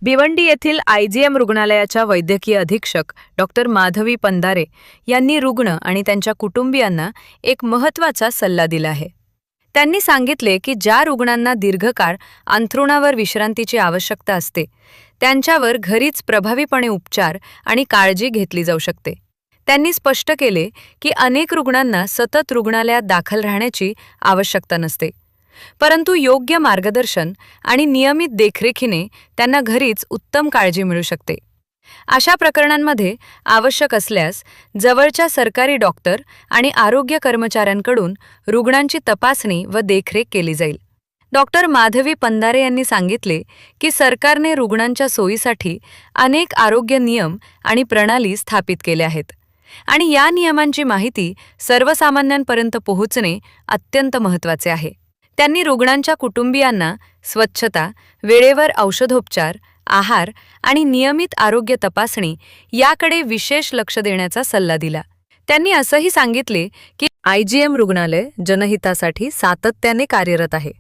भिवंडी येथील IGM रुग्णालयाच्या वैद्यकीय अधीक्षक डॉक्टर माधवी पंधारे यांनी रुग्ण आणि त्यांच्या कुटुंबियांना एक महत्त्वाचा सल्ला दिला आहे। त्यांनी सांगितले की ज्या रुग्णांना दीर्घकाळ अंथरुणावर विश्रांतीची आवश्यकता असते, त्यांच्यावर घरीच प्रभावीपणे उपचार आणि काळजी घेतली जाऊ शकते। त्यांनी स्पष्ट केले की अनेक रुग्णांना सतत रुग्णालयात दाखल राहण्याची आवश्यकता नसते, परंतु योग्य मार्गदर्शन आणि नियमित देखरेखीने त्यांना घरीच उत्तम काळजी मिळू शकते। अशा प्रकरणांमध्ये आवश्यक असल्यास जवळच्या सरकारी डॉक्टर आणि आरोग्य कर्मचाऱ्यांकडून रुग्णांची तपासणी व देखरेख केली जाईल। डॉक्टर माधवी पंधारे यांनी सांगितले की सरकारने रुग्णांच्या सोयीसाठी अनेक आरोग्य नियम आणि प्रणाली स्थापित केल्या आहेत आणि या नियमांची माहिती सर्वसामान्यांपर्यंत पोहोचणे अत्यंत महत्त्वाचे आहे। त्यांनी रुग्णांच्या कुटुंबियांना स्वच्छता, वेळेवर औषधोपचार, आहार आणि नियमित आरोग्य तपासणी याकडे विशेष लक्ष देण्याचा सल्ला दिला। त्यांनी असंही सांगितले की IGM रुग्णालय जनहितासाठी सातत्याने कार्यरत आहे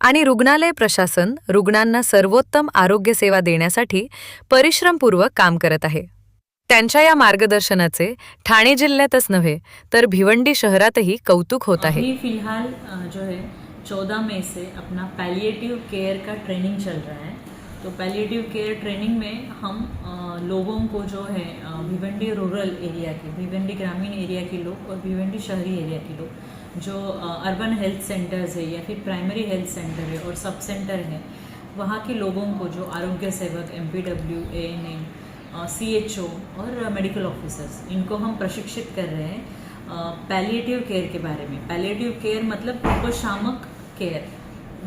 आणि रुग्णालय प्रशासन रुग्णांना सर्वोत्तम आरोग्य सेवा देण्यासाठी परिश्रमपूर्वक काम करत आहे। त्यांच्या या मार्गदर्शनाचे ठाणे जिल्ह्यातच नव्हे तर भिवंडी शहरातही कौतुक होत आहे। अभी फिलहाल जो है 14 मई से अपना पैलिएटिव केयर का ट्रेनिंग चल रहा है। तो पैलिएटिव केयर ट्रेनिंग में हम लोगों को जो है भिवंडी रूरल एरिया के, भिवंडी ग्रामीण एरिया के लोग और भिवंडी शहरी एरिया के लोग जो अर्बन हेल्थ सेंटर्स है या फिर प्राइमरी हेल्थ सेंटर है और सब सेंटर है, वहाँ के लोगों को जो आरोग्य सेवक, MPW, ANM, CHO और मेडिकल ऑफिसर्स, इनको हम प्रशिक्षित कर रहे हैं पैलिएटिव केयर के बारे में। पैलिएटिव केयर मतलब उपशामक केयर,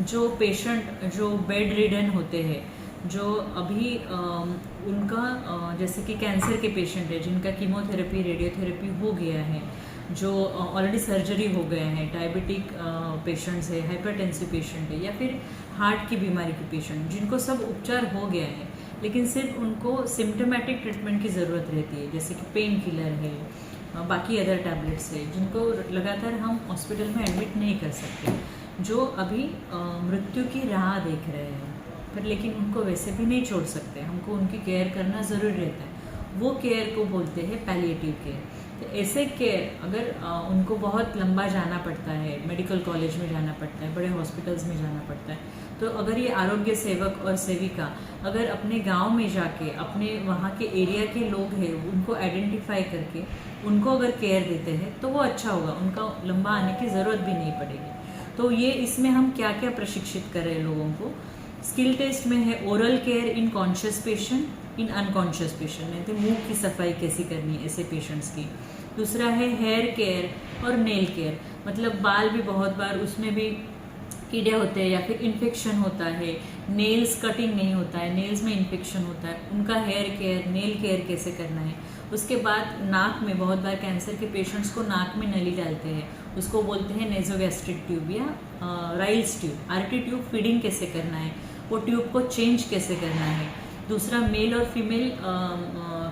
जो पेशेंट जो बेड रिडन होते हैं, जो अभी उनका जैसे कि कैंसर के पेशेंट है जिनका कीमोथेरेपी, रेडियोथेरेपी हो गया है, जो ऑलरेडी सर्जरी हो गया है, डायबिटिक पेशेंट्स है, हाइपरटेंसिव पेशेंट है या फिर हार्ट की बीमारी के पेशेंट, जिनको सब उपचार हो गया है लेकिन सिर्फ उनको सिम्टोमेटिक ट्रीटमेंट की ज़रूरत रहती है, जैसे कि पेन किलर है, बाकी अदर टैबलेट्स है, जिनको लगातार हम हॉस्पिटल में एडमिट नहीं कर सकते, जो अभी मृत्यु की राह देख रहे हैं, पर लेकिन उनको वैसे भी नहीं छोड़ सकते, हमको उनकी केयर करना ज़रूरी रहता है। वो केयर को बोलते हैं पैलिएटिव केयर। तो ऐसे केयर अगर उनको बहुत लंबा जाना पड़ता है, मेडिकल कॉलेज में जाना पड़ता है, बड़े हॉस्पिटल्स में जाना पड़ता है, तो अगर ये आरोग्य सेवक और सेविका अगर अपने गांव में जाके अपने वहाँ के एरिया के लोग हैं उनको आइडेंटिफाई करके उनको अगर केयर देते हैं तो वो अच्छा होगा, उनका लंबा आने की ज़रूरत भी नहीं पड़ेगी। तो ये इसमें हम क्या क्या प्रशिक्षित कर रहे हैं लोगों को। स्किल टेस्ट में है oral care in conscious patient, in unconscious patient, नहीं तो मुंह की सफाई कैसे करनी है ऐसे पेशेंट्स की। दूसरा है हेयर केयर और नेल केयर, मतलब बाल भी बहुत बार उसमें भी कीड़े होते हैं या फिर इन्फेक्शन होता है, नेल्स कटिंग नहीं होता है, नेल्स में इन्फेक्शन होता है, उनका हेयर केयर, नेल केयर कैसे करना है। उसके बाद नाक में बहुत बार कैंसर के पेशेंट्स को नाक में नली डालते हैं, उसको बोलते हैं नेजोगैस्ट्रिक ट्यूब या Ryle's tube, RT tube feeding कैसे करना है, वो ट्यूब को चेंज कैसे करना है। दूसरा मेल और फीमेल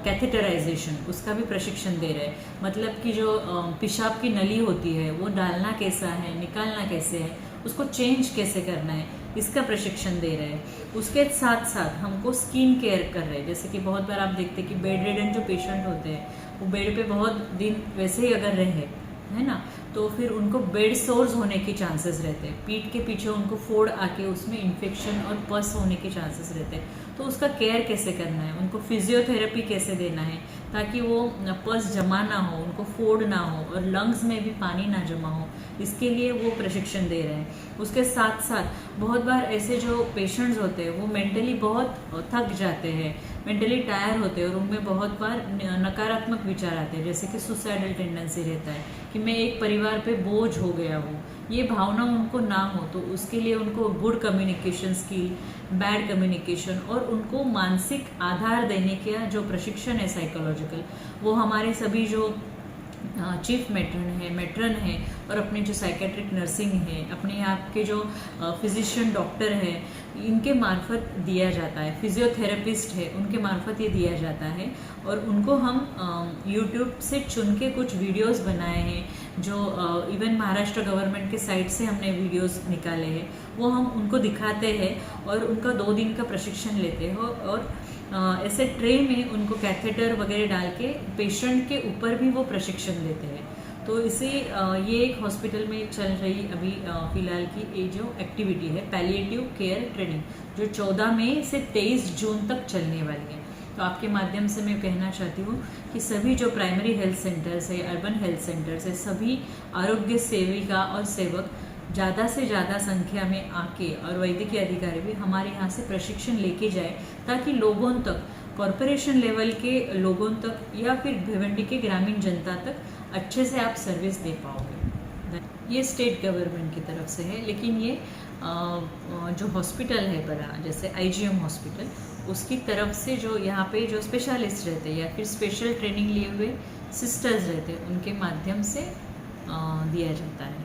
कैथेटराइजेशन, उसका भी प्रशिक्षण दे रहे हैं, मतलब कि जो पेशाब की नली होती है वो डालना कैसा है, निकालना कैसे है, उसको चेंज कैसे करना है, इसका प्रशिक्षण दे रहे हैं। उसके साथ साथ हमको स्किन केयर कर रहे हैं, जैसे कि बहुत बार आप देखते हैं कि बेड रिडन जो पेशेंट होते हैं वो बेड पे बहुत दिन वैसे ही अगर रहे है ना, तो फिर उनको बेड सोर्स होने के चांसेस रहते हैं, पीठ के पीछे उनको फोड़ आके उसमें इन्फेक्शन और पस होने के चांसेस रहते हैं। तो उसका केयर कैसे करना है, उनको फिजियोथेरेपी कैसे देना है ताकि वो पस जमा ना हो, उनको फोड़ ना हो और लंग्स में भी पानी ना जमा हो, इसके लिए वो प्रशिक्षण दे रहे हैं। उसके साथ साथ बहुत बार ऐसे जो पेशेंट्स होते हैं वो मेंटली बहुत थक जाते हैं, मेंटली टायर होते हैं और उनमें बहुत बार नकारात्मक विचार आते हैं, जैसे कि सुसाइडल टेंडेंसी रहता है कि मैं एक परिवार पे बोझ हो गया हूँ, ये भावना उनको ना हो। तो उसके लिए उनको good communication skill, bad communication और उनको मानसिक आधार देने का जो प्रशिक्षण है साइकोलॉजिकल, वो हमारे सभी जो चीफ मेट्रन है और अपने जो साइकेट्रिक नर्सिंग है, अपने यहाँ के जो फिजिशियन डॉक्टर है, इनके मार्फत दिया जाता है। फिजियोथेरेपिस्ट है, उनके मार्फत ये दिया जाता है। और उनको हम यूट्यूब से चुन के कुछ वीडियोस बनाए हैं जो इवन महाराष्ट्र गवर्नमेंट के साइट से हमने वीडियोस निकाले हैं, वो हम उनको दिखाते हैं और उनका 2 दिन का प्रशिक्षण लेते हैं। और ऐसे ट्रे में उनको कैथेटर वगैरह डाल के पेशेंट के ऊपर भी वो प्रशिक्षण देते हैं। तो इसे ये एक हॉस्पिटल में चल रही अभी फ़िलहाल की ये जो एक्टिविटी है पैलिएटिव केयर ट्रेनिंग, जो 14 मई से 23 जून तक चलने वाली है। तो आपके माध्यम से मैं कहना चाहती हूँ कि सभी जो प्राइमरी हेल्थ सेंटर्स है, अर्बन हेल्थ सेंटर्स है, सभी आरोग्य सेविका और सेवक ज़्यादा से ज़्यादा संख्या में आके और वैद्यकीय अधिकारी भी हमारे यहाँ से प्रशिक्षण लेके जाए, ताकि लोगों तक, कॉरपोरेशन लेवल के लोगों तक या फिर भिवंडी के ग्रामीण जनता तक अच्छे से आप सर्विस दे पाओगे। ये स्टेट गवर्नमेंट की तरफ से है, लेकिन ये जो हॉस्पिटल है बड़ा, जैसे IGM हॉस्पिटल, उसकी तरफ से जो यहाँ पे जो स्पेशलिस्ट रहते हैं या फिर स्पेशल ट्रेनिंग लिए हुए सिस्टर्स रहते हैं, उनके माध्यम से दिया जाता है।